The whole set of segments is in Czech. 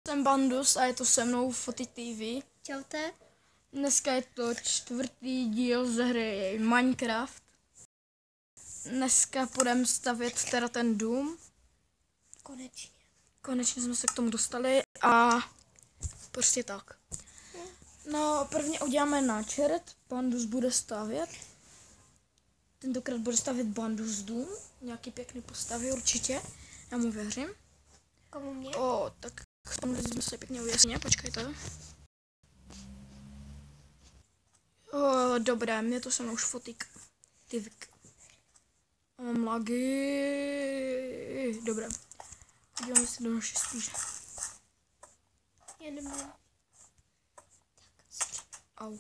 Jsem Bandus a je to se mnou Foty TV. Čaute. Dneska je to 4. díl ze hry Minecraft. Dneska půjdeme stavět teda ten dům. Konečně jsme se k tomu dostali a prostě tak. No, prvně uděláme náčrt. Bandus bude stavět. Tentokrát bude stavět Bandus dům. Nějaký pěkný postavy určitě. Já mu věřím. Komu mě? Tak jsme se pěkně ujasně, počkejte. Dobré, mě to se mnou už fotík. Tyvik. Mám lagy. Dobré. Podíváme se do naší spíše. Já nemám. Au.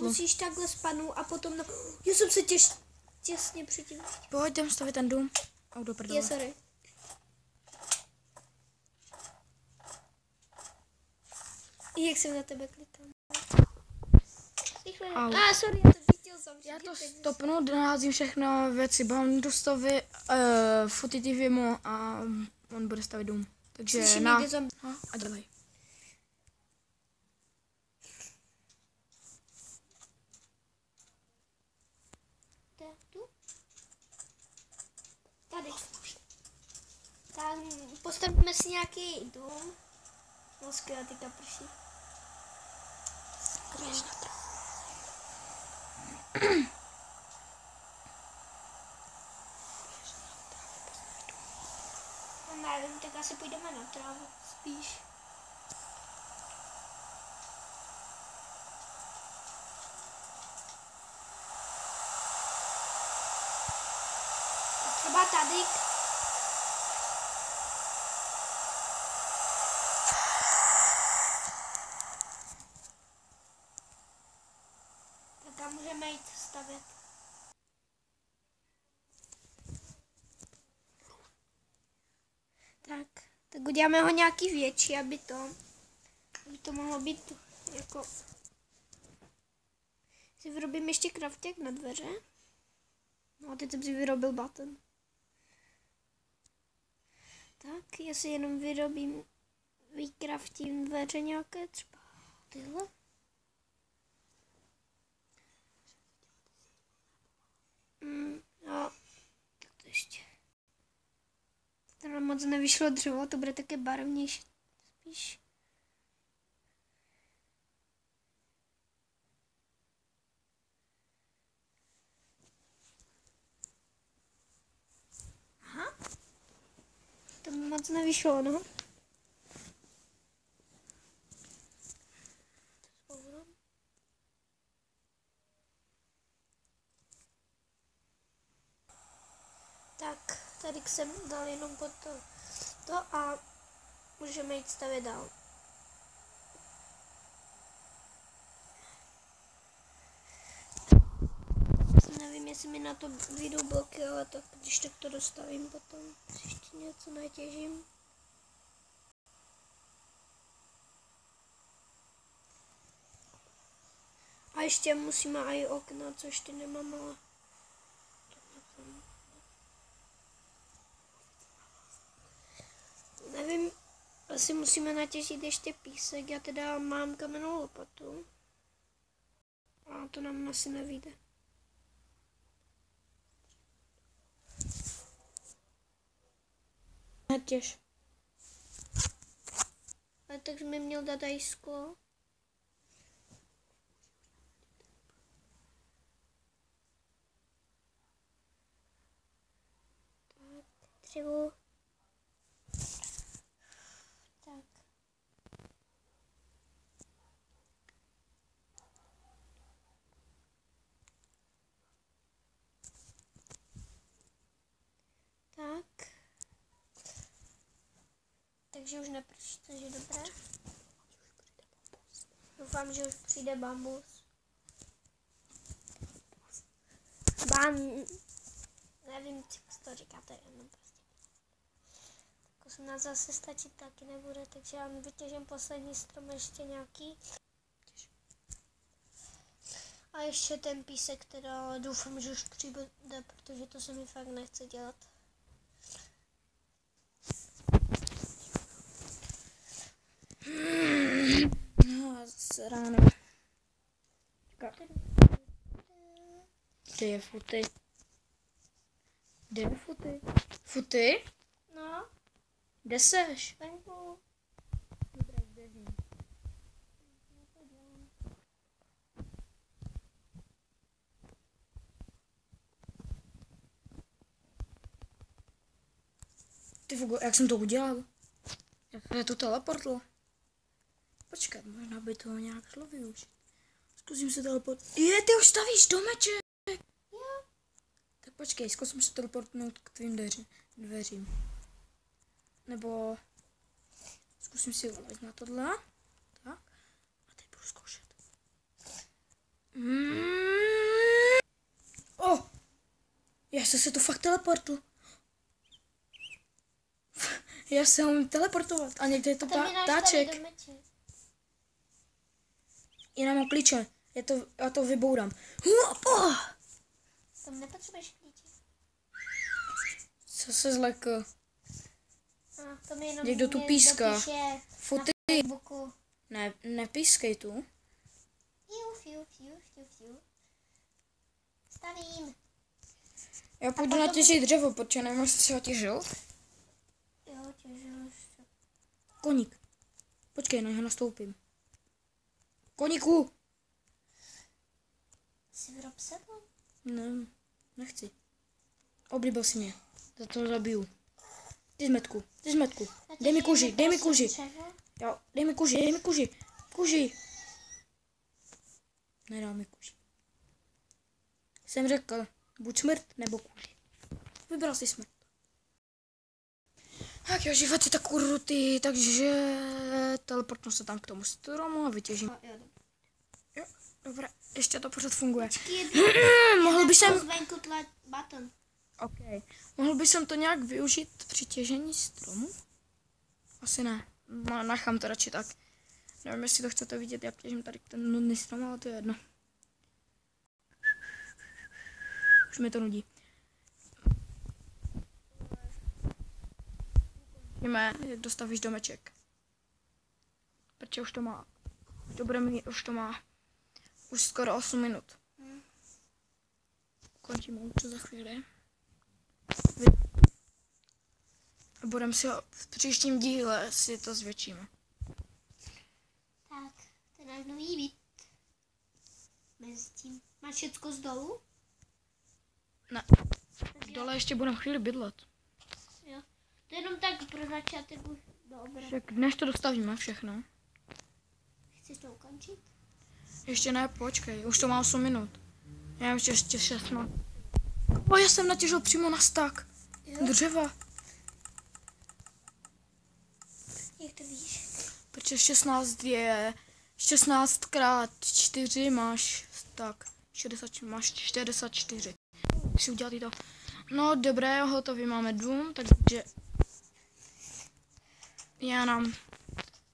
Musíš takhle spadnout a potom no. Já jsem se těsně předtím. Pojď, jdem stavit ten dům. Au, do prdele. Sorry. Jak jsem na tebe klikal. Sorry, já to viděl jsem. Já to stopnu, naházím všechno věci Bandusovi, Foty TVmu a on bude stavit dům. Takže a dělej. Tu? Tady. Tak postavíme si nějaký dům. No skvěle, teďka prší. No nevím, tak asi půjdeme na trávu spíš. Třeba tady. Tak můžeme jít stavět. Tak uděláme ho nějaký větší, aby to mohlo být jako... Si vyrobím ještě craftek na dveře. No a teď jsem si vyrobil button. Tak, já si jenom vycraftím dveře nějaké, třeba tyhle. No, tak to ještě. To nám moc nevyšlo dřevo, to bude také barevnější spíš. Aha. To mi moc nevyšlo, no. Tak, tady jsem dal jenom pod to a můžeme jít stavět dál. Nevím, jestli mi na to vyjdou bloky, ale tak když tak to dostavím potom. Ještě něco natěžím. A ještě musíme i okna, což ty nemám, ale... Nevím, asi musíme natěžit ještě písek, já teda mám kamennou lopatu. A to nám asi nevyjde. Natěž. Ale tak mi měl dát i sklo. Tak, dřevo. Tak. Takže už neprší, takže dobré. Doufám, že už přijde bambus. Nevím, jak to říkáte, jenom prostě. Tak na zase stačit taky nebude, takže já vytěžím poslední strom ještě nějaký. A ještě ten písek, teda doufám, že už přijde, protože to se mi fakt nechce dělat. Kde je Futy? Kde je Futy? Futy? No, Kde seš? venku. Dobré, běžím. Ty fugo, jak jsem to udělal? Jak mě to teleportlo? Počkat, možná by to nějak šlo využít. Zkusím se teleport. Ty už stavíš domeček! Jo. Tak počkej, zkusím se teleportnout k tvým dveřím. Nebo zkusím si ulézt na tohle. Tak. A teď budu zkoušet. Já jsem se tu fakt teleportu. Já se umím teleportovat. A někde je to ptáček. Já nemám klíče. Já to vybourám. Tam nepotřebuješ klíče. Co se zlekl? To mi jenom Někdo tu píská. Futy. Na Facebooku. Ne, nepískej tu. Fiu. Stavím. Já půjdu natěžit dřevo, protože nevím, jestli si ho těžil. Jo, těžil ještě. Koník. Počkej, na něho nastoupím. Koníku! Jsi vyrob sebou? Ne, nechci. Oblíbil si mě. Za to zabiju. Ty zmetku. Dej mi kůži. Jo, dej mi kůži. Kůži. Nedá mi kůži. Jsem řekl, buď smrt, nebo kůži. Vybral si smrt. Tak jo, život je tak krutý, takže teleportnu se tam k tomu stromu a vytěžím. Jo, dobré, ještě to pořád funguje. Mohl bych jsem... Zvenku tlač button. OK. Mohl bych jsem to nějak využít při těžení stromu? Asi ne. Nechám to radši tak. Nevím, jestli to chcete vidět, jak těžím tady ten nudný strom, ale to je jedno. Už mi to nudí. Víme, jak dostavíš domeček. Protože už to má. Už to má. Už skoro 8 minut. Končíme už za chvíli. A budeme si ho v příštím díle si to zvětšíme. Tak, to je náš nový byt. Mezi tím. Máš všecko z dolu? Ne. Dole ještě budeme chvíli bydlet. Jo. To je jenom tak pro začátek už dobré. Však dnes to dostavíme všechno. Chceš to ukončit? Ještě ne, počkej, už to má 8 minut. Já mám ještě 16. Já jsem natěžil přímo na stak. Dřeva. Jak to víš? Protože 16 je 16 krát 4 máš tak 60, máš 44. Si udělat to. No dobré, hotový máme dům, takže já nám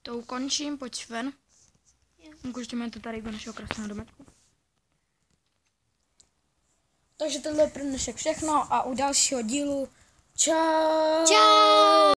to ukončím, pojď ven. Ukončíme to tady do našeho krásného domečku. Takže tohle je pro dnešek všechno a u dalšího dílu čau! Čau!